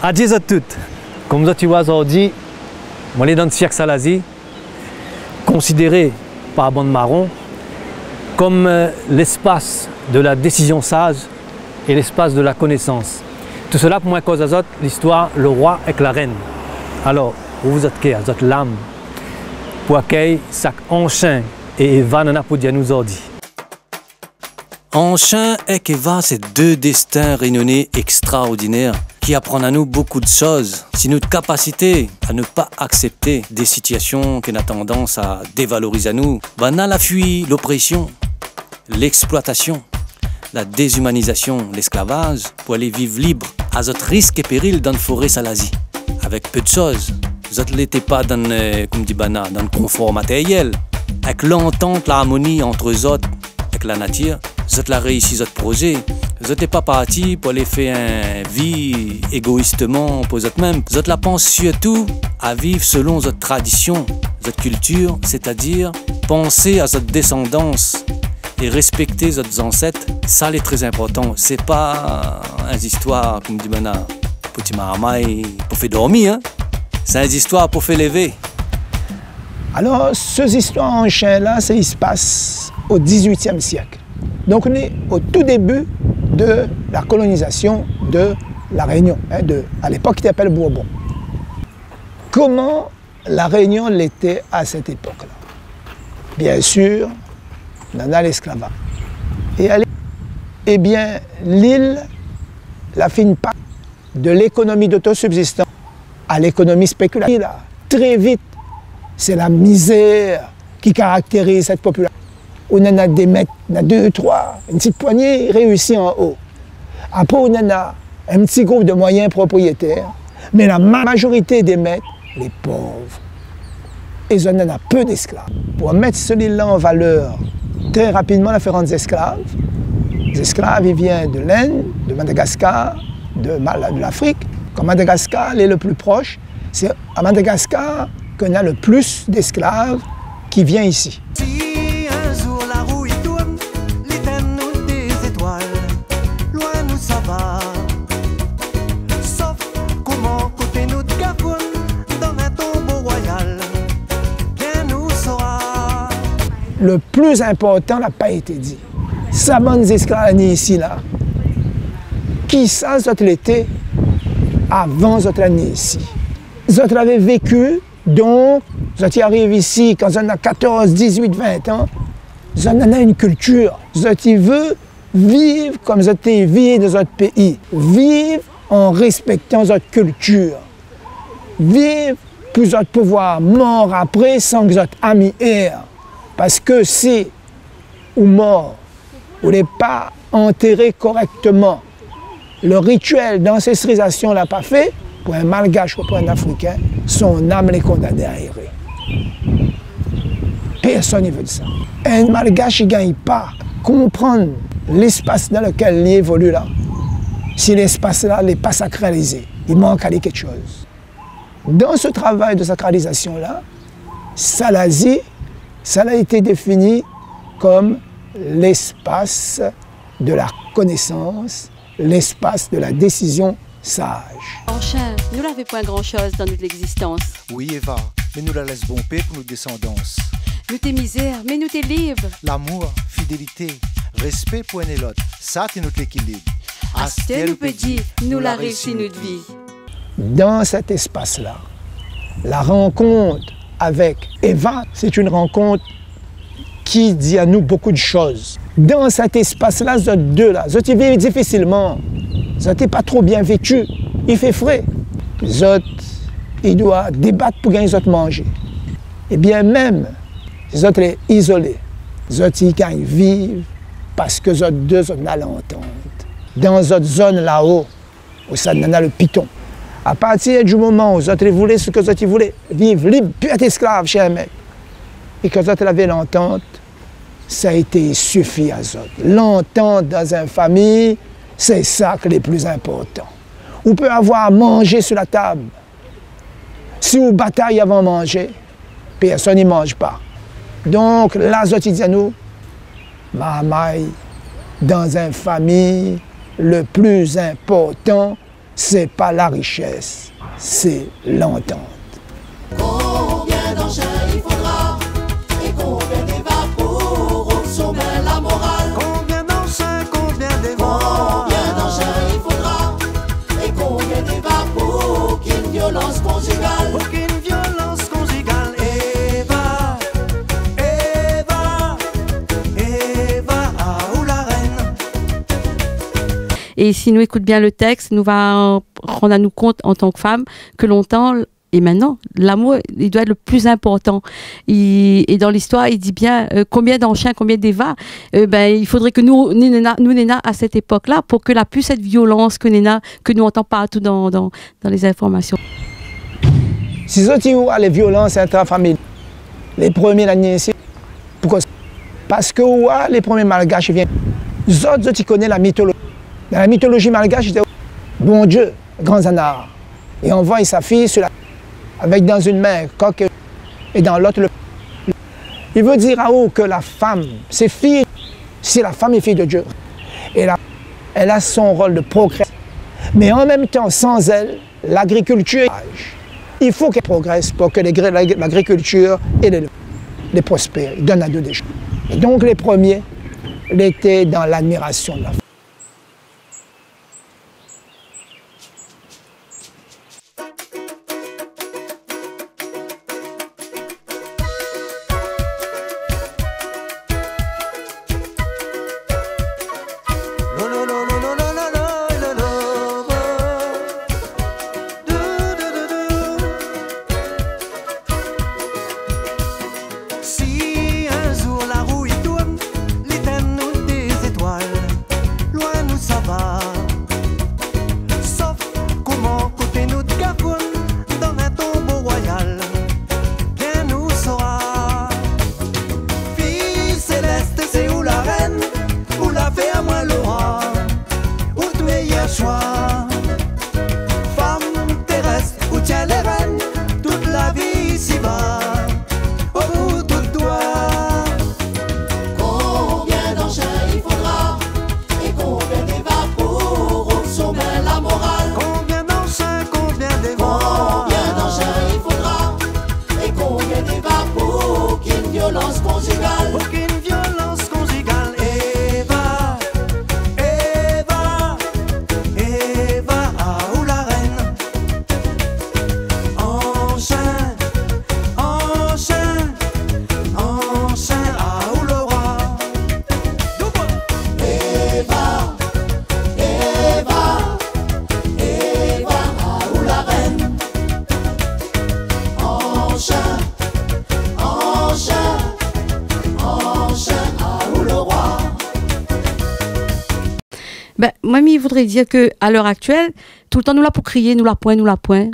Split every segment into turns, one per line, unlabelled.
Adieu à toutes. Comme tu vois aujourd'hui, on est dans le cirque Salazie, considéré par Bande Marron comme l'espace de la décision sage et l'espace de la connaissance. Tout cela pour moi cause à l'histoire, le roi avec la reine. Alors, vous êtes qui, vous êtes l'âme pour accueillir chaque enchaîn et Eva nana pour dire nous aujourd'hui.
Enchaîn et Eva, c'est deux destins réunionnais extraordinaires qui apprennent à nous beaucoup de choses. C'est notre capacité à ne pas accepter des situations qui ont tendance à dévaloriser à nous. On a la fuite, l'oppression, l'exploitation, la déshumanisation, l'esclavage, pour aller vivre libre à votre risque et péril dans une forêt Salazie. Avec peu de choses. Vous n'êtes pas dans, comme dit Bana, dans le confort matériel. Avec l'entente, l'harmonie entre eux autres, avec la nature, vous êtes réussi votre projet. Vous n'êtes pas parti pour aller faire une vie égoïstement pour vous-même. Vous êtes là pensez surtout à vivre selon votre tradition, votre culture, c'est-à-dire penser à votre descendance et respecter votre ancêtres. Ça, c'est très important. C'est pas une histoire, comme dit Bana, petit marmaille pour faire dormir, hein? C'est une histoire pour faire lever.
Alors, ces histoires en chien-là, ça se passe au XVIIIe siècle. Donc, on est au tout début de la colonisation de la Réunion, hein, à l'époque qui s'appelle Bourbon. Comment la Réunion l'était à cette époque-là? Bien sûr, on a l'esclavage. Eh bien, l'île, la fine part de l'économie d'autosubsistance à l'économie spéculative. Très vite, c'est la misère qui caractérise cette population. On en a des maîtres, on a 2, 3, une petite poignée réussie en haut. Après, on en a un petit groupe de moyens propriétaires, mais la majorité des maîtres, les pauvres. Et on en a peu d'esclaves. Pour mettre ce île-là en valeur, très rapidement, la différence des esclaves. Les esclaves, ils viennent de l'Inde, de Madagascar, de l'Afrique. Comme Madagascar est le plus proche, c'est à Madagascar qu'on a le plus d'esclaves qui viennent ici.
Si un jour la roue tourne, l'éternel des étoiles, loin nous ça va. Sauf comment côté nous de Gabon, dans un tombeau royal, bien nous saura.
Le plus important n'a pas été dit. Ça bonnes esclaves ici là. Qui ça l'été avant votre année ici? Vous avez vécu, donc vous arrivez ici quand vous avez 14, 18, 20 ans, vous en avez une culture. Vous veut vivre comme vous vivez dans votre pays. Vivre en respectant votre culture. Vivre pour votre pouvoir mort après sans que votre ami erre. Parce que si ou mort, vous n'êtes pas enterré correctement, le rituel d'ancestrisation l'a pas fait, pour un malgache ou pour un africain, son âme est condamnée à errer. Personne ne veut de ça. Un malgache ne gagne pas comprendre l'espace dans lequel il évolue là. Si l'espace-là n'est pas sacralisé, il manque à lui quelque chose. Dans ce travail de sacralisation-là, Salazie, ça a été défini comme l'espace de la connaissance, l'espace de la décision sage.
Enchaîn, nous n'avons pas grand-chose dans notre existence.
Oui, Eva, mais nous la laissons bon paix pour nos descendants.
Nous t'es misère, mais nous t'es libre.
L'amour, fidélité, respect pour un et l'autre, ça c'est notre équilibre.
Astel nous peut dire, nous la réussi notre vie.
Dans cet espace-là, la rencontre avec Eva, c'est une rencontre qui dit à nous beaucoup de choses. Dans cet espace-là, vous êtes deux là, vous vivez difficilement, vous n'êtes pas trop bien vécu, il fait frais. Les autres, ils doivent débattre pour gagner les autres manger. Et bien même, les autres sont isolés, les autres ils gagnent vivre parce que les autres deux sont à l'entente. Dans cette zone là-haut, où ça a le piton. À partir du moment où les autres voulaient ce que les autres voulaient, vivre libre, puis être esclave chez un mec, et que les autres avaient l'entente, ça a été suffi à eux. L'entente dans une famille, c'est ça qui est le plus important. On peut avoir à manger sur la table. Si on bataille avant de manger, personne n'y mange pas. Donc, là, je dis à nous, dans une famille, le plus important, c'est pas la richesse, c'est l'entente.
Combien d'enchères il faudra et combien d'Eva pour au sommet la morale?
Combien d'enchères, combien d'Eva?
Combien d'enchères il faudra et combien d'Eva pour qu'une violence conjugale?
Aucune violence conjugale. Eva, Eva, Eva, ah, ou la reine.
Et si nous écoutons bien le texte, nous va rendre à nous compte en tant que femmes que longtemps et maintenant, l'amour, il doit être le plus important. Et dans l'histoire, il dit bien combien d'enchères, combien d'Eva. Il faudrait que nous Néna, à cette époque-là, pour que la plus cette violence que Néna, que nous entend partout dans les informations.
Si vous avez les violences intrafamiliales, les premiers l'année ici, pourquoi? Parce que les premiers malgaches viennent. Les autres, tu connais la mythologie. Dans la mythologie malgache, c'était bon Dieu, grand zanard. Et on voit sa fille avec dans une main coq et dans l'autre le. Il veut dire à où que la femme, c'est fille, si la femme est fille de Dieu. Et elle a son rôle de progrès. Mais en même temps, sans elle, l'agriculture, il faut qu'elle progresse pour que l'agriculture et les prospère, donne à Dieu des choses. Et donc les premiers étaient dans l'admiration de la femme.
Si un jour la roue y tourne, l'éternel nous des étoiles, loin nous ça va. Sauf comment côté nous de Garonne, dans un tombeau royal, bien nous saura. Fille céleste, c'est où la reine, où la fait à moi le roi, où tu es hier choix. Femme terrestre, où tient les reines, toute la vie ici va.
Combien d'enchères il faudra et combien d'Eva pour au sommet la morale?
Combien d'enchères, combien d'Eva?
Combien d'enchères il faudra et combien d'Eva pour qu'une violence conjugale?
Aucune violence conjugale. Eva, Eva, Eva, ah, ou la reine. Enchaîne, enchaîne, enchaîne, ah, ou le roi.
Eva, Eva, Eva, ah, ou la reine. Enchaîne, enchaîne, enchaîne, ah, ou le roi.
Mamie, il voudrait dire qu'à l'heure actuelle, tout le temps nous là pour crier, nous la point,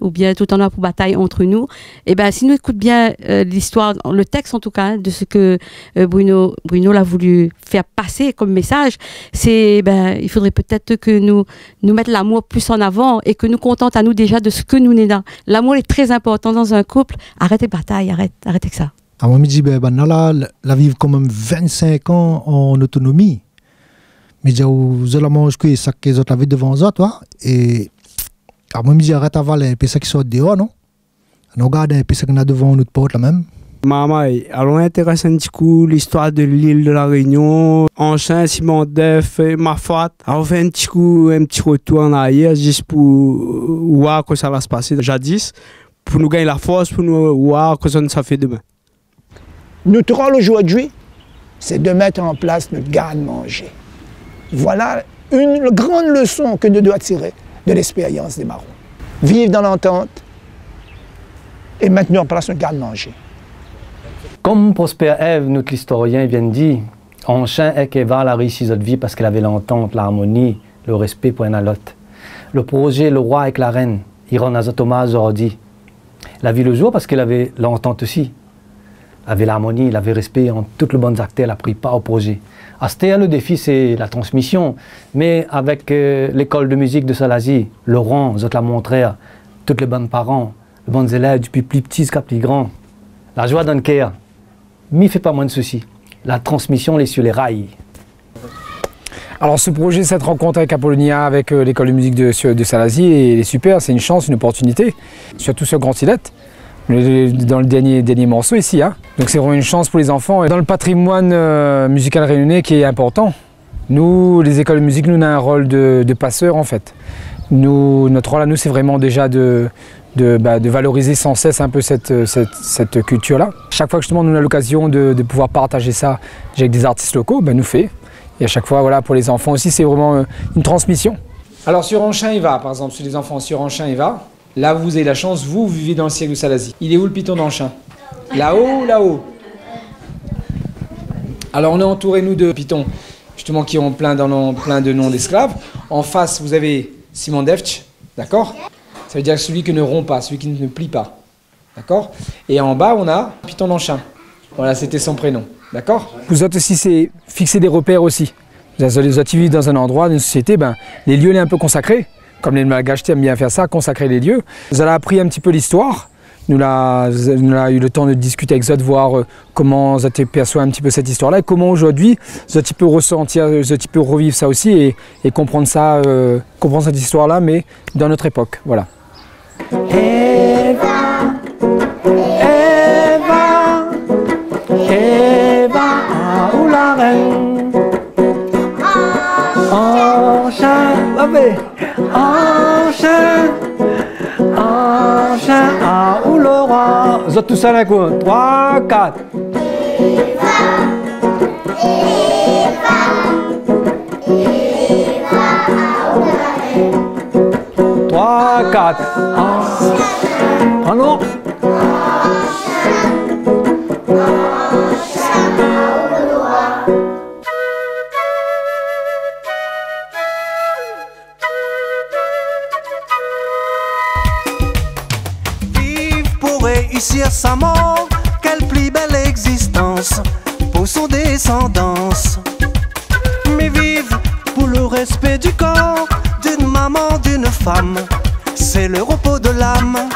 ou bien tout le temps nous là pour bataille entre nous. Et si nous écoutons bien l'histoire, le texte en tout cas, de ce que Bruno l'a voulu faire passer comme message, c'est il faudrait peut-être que nous mettions l'amour plus en avant et que nous contentes à nous déjà de ce que nous n'est. L'amour est très important dans un couple. Arrêtez bataille, arrêtez que ça.
Moi, je me dis, la vivre quand même 25 ans en autonomie. Mais vous allez manger que ça que les autres avaient devant eux, toi. Et moi, je me dis, arrête à valer, puis ça qui sort dehors, non? On regarde un peu ça qu'on a devant notre porte là même.
Maman, alors intéresse un petit coup l'histoire de l'île de la Réunion, Anchin, Simon Def, Mafat. Alors on fait un petit retour en arrière juste pour voir comment ça va se passer jadis, pour nous gagner la force, pour nous voir comment ça fait demain.
Notre rôle aujourd'hui, c'est de mettre en place notre garde-manger. Voilà une grande leçon que nous devons tirer de l'expérience des marrons. Vivre dans l'entente et mettre en place notre garde-manger.
Comme Prosper Ève, notre historien, vient de dire, Anchin et Eva a réussi notre vie parce qu'elle avait l'entente, l'harmonie, le respect pour un à l'autre. Le projet, le roi avec la reine, Iron Azatoma Zordi. La vie le jour parce qu'elle avait l'entente aussi. Elle avait l'harmonie, elle avait le respect en toutes les bonnes actes, elle a pris part au projet. À ce le défi, c'est la transmission. Mais avec l'école de musique de Salazie, Laurent, vous l'a montré, tous les bons parents, les bons élèves, depuis plus petit jusqu'à plus grand. La joie d'un cœur, mais il ne fait pas moins de soucis. La transmission, les sur les rails.
Alors ce projet, cette rencontre avec Apollonia, avec l'école de musique de Salazie, est super, c'est une chance, une opportunité, surtout sur Grand Silette, dans le dernier morceau ici. Hein. Donc c'est vraiment une chance pour les enfants. Dans le patrimoine musical réunionnais qui est important, nous, les écoles de musique, nous on a un rôle de passeur en fait. Notre rôle à nous, c'est vraiment déjà de valoriser sans cesse un peu cette culture-là. Chaque fois que justement nous avons l'occasion de pouvoir partager ça avec des artistes locaux, nous fait. Et à chaque fois, voilà, pour les enfants aussi, c'est vraiment une transmission. Alors sur Anchin-et-Va, par exemple, sur les enfants sur Anchin-et-Va, là vous avez la chance, vous vivez dans le siècle de Salazie. Il est où le piton d'Anchin? Là-haut, là-haut. Alors on est entouré, nous, de pitons, justement, qui ont plein de noms d'esclaves. En face, vous avez Simon Defch, d'accord? Ça veut dire celui qui ne rompt pas, celui qui ne plie pas, d'accord? Et en bas, on a Piton d'Anchin. Voilà, c'était son prénom, d'accord? Vous autres aussi, c'est fixer des repères aussi. Vous autres vivez dans un endroit, dans une société, les lieux les un peu consacrés, comme les Malgaches aiment bien faire ça, consacrer les lieux. Vous avez appris un petit peu l'histoire. Nous avons eu le temps de discuter avec eux, de voir comment vous avez perçu un petit peu cette histoire-là et comment aujourd'hui vous avez pu ressentir, vous avez pu revivre ça aussi et comprendre ça, comprendre cette histoire-là, mais dans notre époque, voilà. Eva, Eva, Eva, où la reine? Anchin, Anchin, Anchin, où le roi? Vous êtes tous à la cour, 3, 4. Eva, Eva, Eva, où la reine? 3, 4. Ah non.
Vive pour réussir sa mort, quelle plus belle existence pour son descendance. Mais vive pour le respect du corps d'une maman, d'une femme, c'est le repos de l'âme.